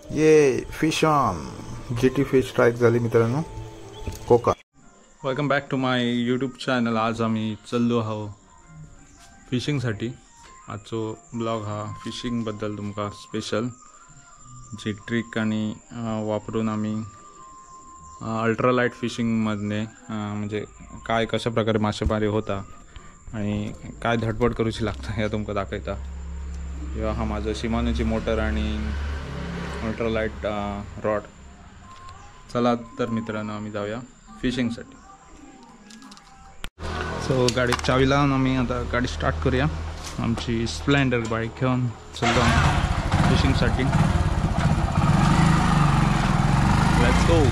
ये fish on GT fish strike झाली मित्रांनो कोका। Welcome back to my YouTube channel. आज आम्ही चाललो आहो फिशिंगसाठी। आजचो ब्लॉग हा फिशिंगबद्दल तुमका स्पेशल जी ट्रिक आणि वापरून आम्ही अल्ट्रालाइट फिशिंगमधने म्हणजे काय कशा प्रकारे मासेमारी होता आणि काय धडपड करूची लागता हे तुमका दाखवता। किंवा हा माझं शिमानोची मोटर आणि अल्ट्रालाइट रॉड। चला तर मित्रांनो आम्ही जाऊया फिशिंगसाठी। सो गाडी चावी लावून आम्ही आता गाडी स्टार्ट करूया। आमची स्प्लेंडर बाईक घेऊन चाललो आम्ही फिशिंगसाठी। Let's go.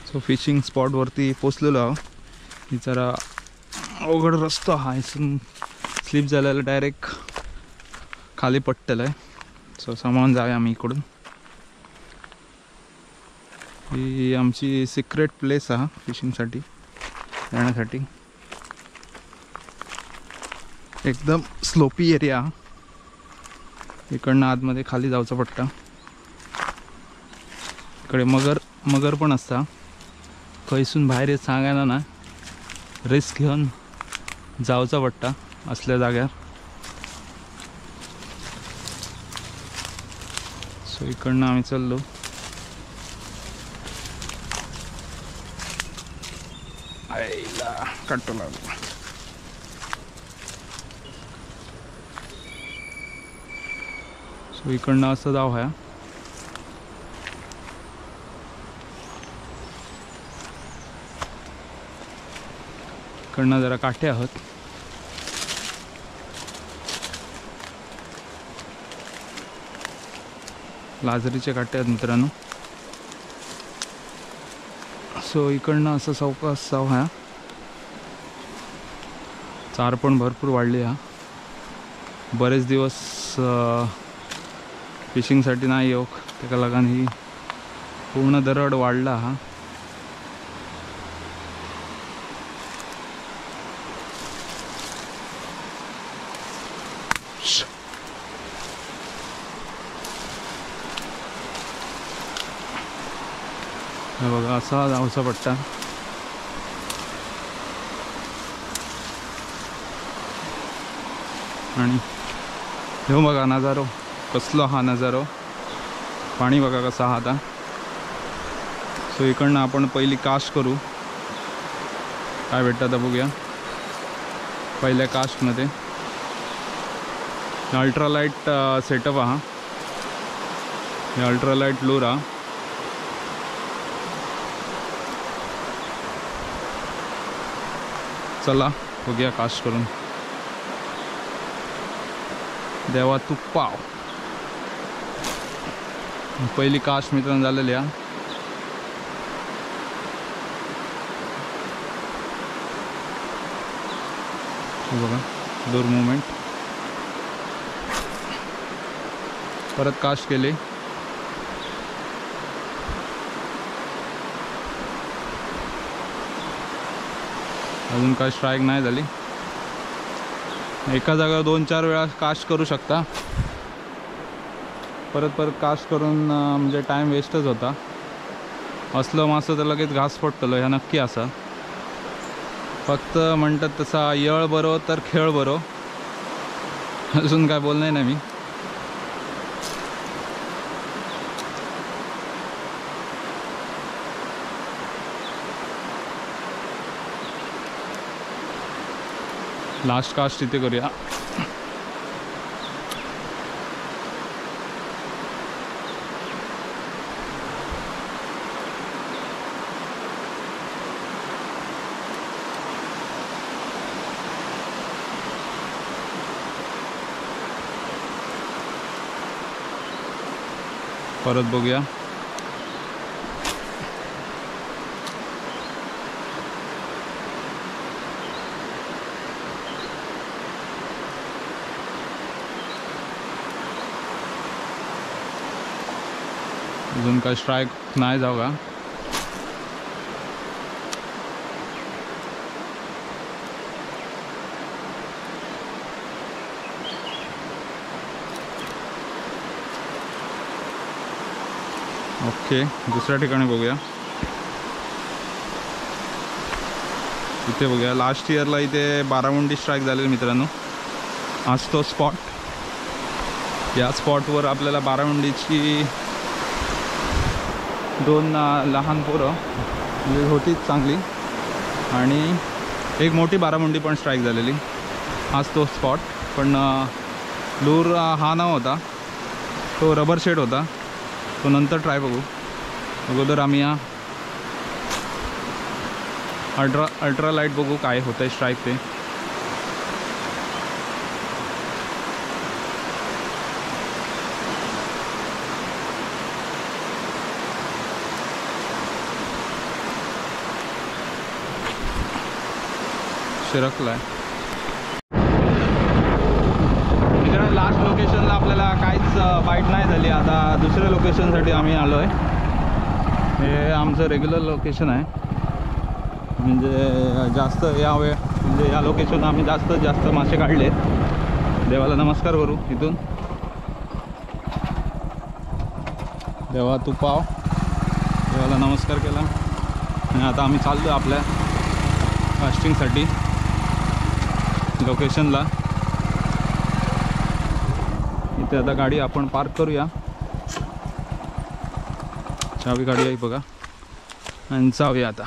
सो फिशिंग स्पॉटवरती पोचलेलो आहो। जरा अवघड रस्तो हा, इथून स्लिप झालेला डायरेक्ट खाली पडलेलं आहे। सो सामावून जाऊया आम्ही इकडून। ही आमची सिक्रेट प्लेस हा फिशिंगसाठी जाण्यासाठी। एकदम स्लोपी एरिया। इकडनं आतमध्ये खाली जाऊचा पडता। इकडे मगर पण असता। खैसून बाहेर येत सांगायला ना, रिस्क घेऊन जाऊचा पडता असल्या जाग्यार। सो इकडनं आम्ही चाललो। आईला काटो लागलो। सो इकडनं असं जाऊ ह्या। इकडनं जरा काठे आहोत। लाजरीचे काठे आहेत मित्रांनो। सो इकडनं असं सावकाश जाऊ ह्या। चार पण भरपूर वाढली हा। बरेच दिवस फिशिंगसाठी नाही येऊ, त्याका लागून ही पूर्ण दरड वाढला हा। हे बघा असा जाऊचा पट्टा। आणि हे बघा नजारो कसलो हा नजारो। पाणी बघा कसा हा आता। सो इकडनं आपण पहिली कास्ट करू, काय भेटतं आता बघूया। पहिल्या कास्टमध्ये अल्ट्रालाइट सेटअप हा। हे अल्ट्रालाइट लूर हा। चला बघूया कास्ट करून। देवा तू पाव। पहिली कास्ट मित्रांनो झालेली आहे। बघा दोर मुवमेंट। परत कास्ट केले। अजून काय स्ट्राईक नाही झाली। एका जागेवर 2-4 वेळा कास्ट करू शकता। परत कास्ट करून म्हणजे टाइम वेस्टच होता। असलं मासं तर लगेच घास पडतलो ह्या नक्की असा। फक्त म्हणतात तसा येळ बरो तर खेळ बरो। अजून काय बोलणार नाही मी। लास्ट कास्ट इथे करूया। परत बघूया। अजून काय स्ट्राईक नाही जाऊ का. ओके, दुसऱ्या ठिकाणी बघूया. इथे बघूया, लास्ट इयरला इथे बारामुंडी स्ट्राईक झालेली मित्रांनो. आज तो स्पॉट, या स्पॉटवर आपल्याला बारामुंडीची 2 लहान पोरं होतीच चांगली आणि एक मोठी बारामुंडी पण स्ट्राईक झालेली. आज तो स्पॉट, पण लूर हा नाव होता, तो रबर शेड होता, तो नंतर ट्राय बघू. अगोदर आम्ही या अल्ट्रा लाईट बघू काय होतं आहे स्ट्राईक ते. शिरकलाय मित्रांनो. लास्ट लोकेशनला आपल्याला काहीच बाईट नाही झाली. आता दुसऱ्या लोकेशनसाठी आम्ही आलो आहे. हे आमचं रेग्युलर लोकेशन आहे, म्हणजे जास्त म्हणजे या लोकेशन आम्ही जास्तीत जास्त मासे काढले. देवाला नमस्कार करू इथून. देवा तू पाव, देवाला नमस्कार केला आणि आता आम्ही चाललो आपल्या कास्टिंगसाठी लोकेशनला. इथे आता गाडी आपण पार्क करूया. चावी गाडी आहे बघा आणि जाऊया आता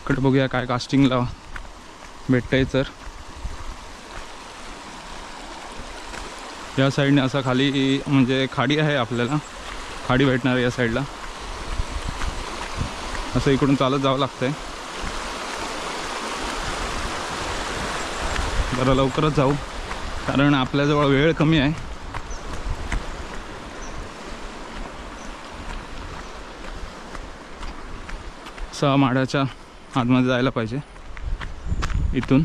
इकडे. बघूया काय कास्टिंगला भेटतंय. तर या साईडने असं खाली म्हणजे खाडी आहे, आपल्याला खाडी भेटणार या साईडला. असं इकडून चालत जावं लागतंय. जरा लवकरच जाऊ कारण आपल्याजवळ वेळ कमी आहे. सहा माळ्याच्या आतमध्ये जायला पाहिजे इथून.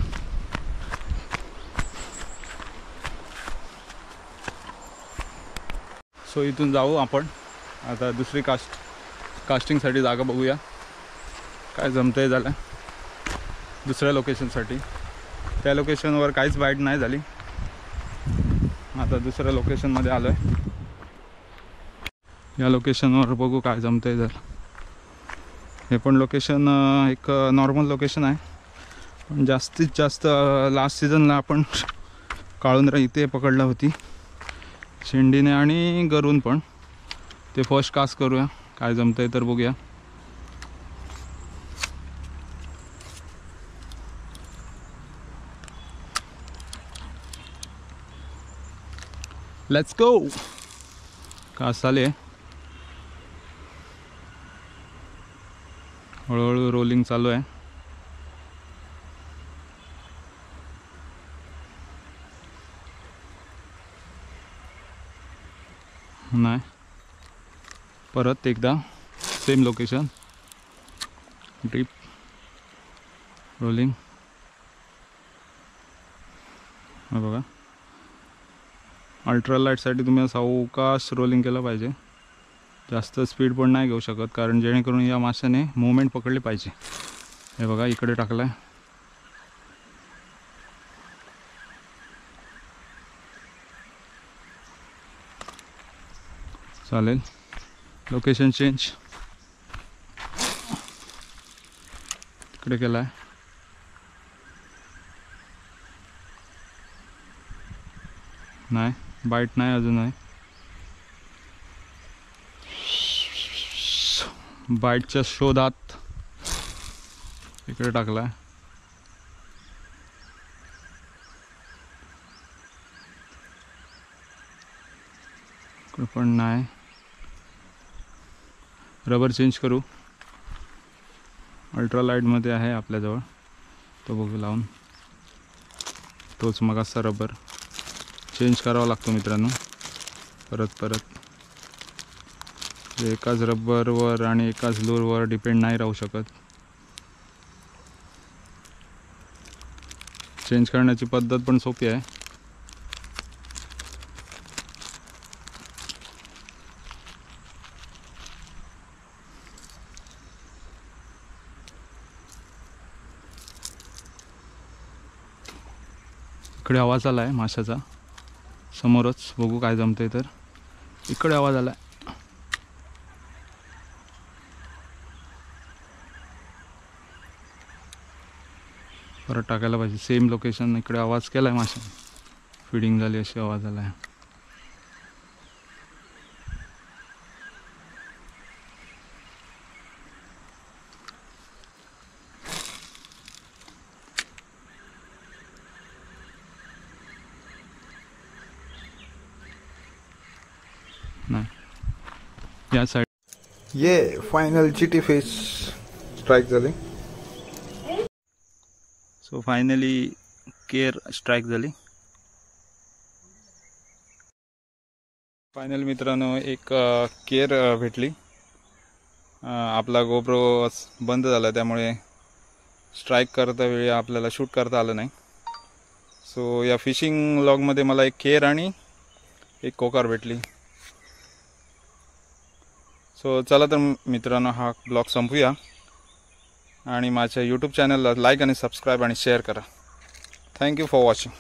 सो इथून जाऊ आपण आता दुसरी कास्टिंगसाठी जागा बघूया काय जमतंय. झालं दुसऱ्या लोकेशनसाठी. त्या लोकेशनवर काहीच बाईट नाही झाली. आता दुसऱ्या लोकेशनमध्ये आलो आहे. या लोकेशनवर बघू काय जमतंय. जर हे पण लोकेशन एक नॉर्मल लोकेशन आहे, पण जास्तीत जास्त लास्ट सीझनला आपण काळुंद्रा इथे पकडला होती शेंडीने आणि गरून पण. ते फर्स्ट कास्ट करूया काय जमतंय तर बघूया. Let's go. कास्ट आले, हळूहळू रोलिंग चालू आहे. नाही, परत एकदा सेम लोकेशन, ड्रीप रोलिंग. हा बघा, अल्ट्रा लाईटसाठी तुम्ही सावकाश रोलिंग केलं पाहिजे. जास्त स्पीड पण नाही घेऊ शकत कारण जेणेकरून या माशाने मूवमेंट पकडली पाहिजे. हे बघा इकडे टाकलं आहे. चालेल, लोकेशन चेंज इकडे केलं आहे. नाही, बाईट नाही अजून आहे. बाईटच्या शोधात इकडे टाकला आहे. इकडे पण नाही. रबर चेंज करू. अल्ट्रा लाईटमध्ये आहे आपल्याजवळ, तो बघू लावून. तोच मग असा रबर चेंज करावा लागतो मित्रांनो परत. एकाच रबरवर आणि एकाच लूरवर डिपेंड नाही राहू शकत. चेंज करण्याची पद्धत पण सोपी आहे. इकडे आवाज आला आहे माशाचा समोरच, बघू काय जमतंय तर. इकडे आवाज आला आहे. परत टाकायला पाहिजे सेम लोकेशन. इकडे आवाज केला आहे माशा, फिडिंग झाली अशी आवाज आला आहे. नाही या साईड. ये फायनल GT फिश स्ट्राईक झाली. सो फायनली केर स्ट्राईक झाली. फायनल मित्रांनो एक केर भेटली. आपला गोप्रो बंद झाला त्यामुळे स्ट्राईक करता वेळी आपल्याला शूट करता आलं नाही. सो या फिशिंग व्लॉगमध्ये मला एक केर आणि एक कोकार भेटली. सो चला तर मित्रांनो हा ब्लॉग संपूया आणि माझ्या यूट्यूब चॅनलला लाईक आणि सबस्क्राईब आणि शेअर करा. Thank you for watching.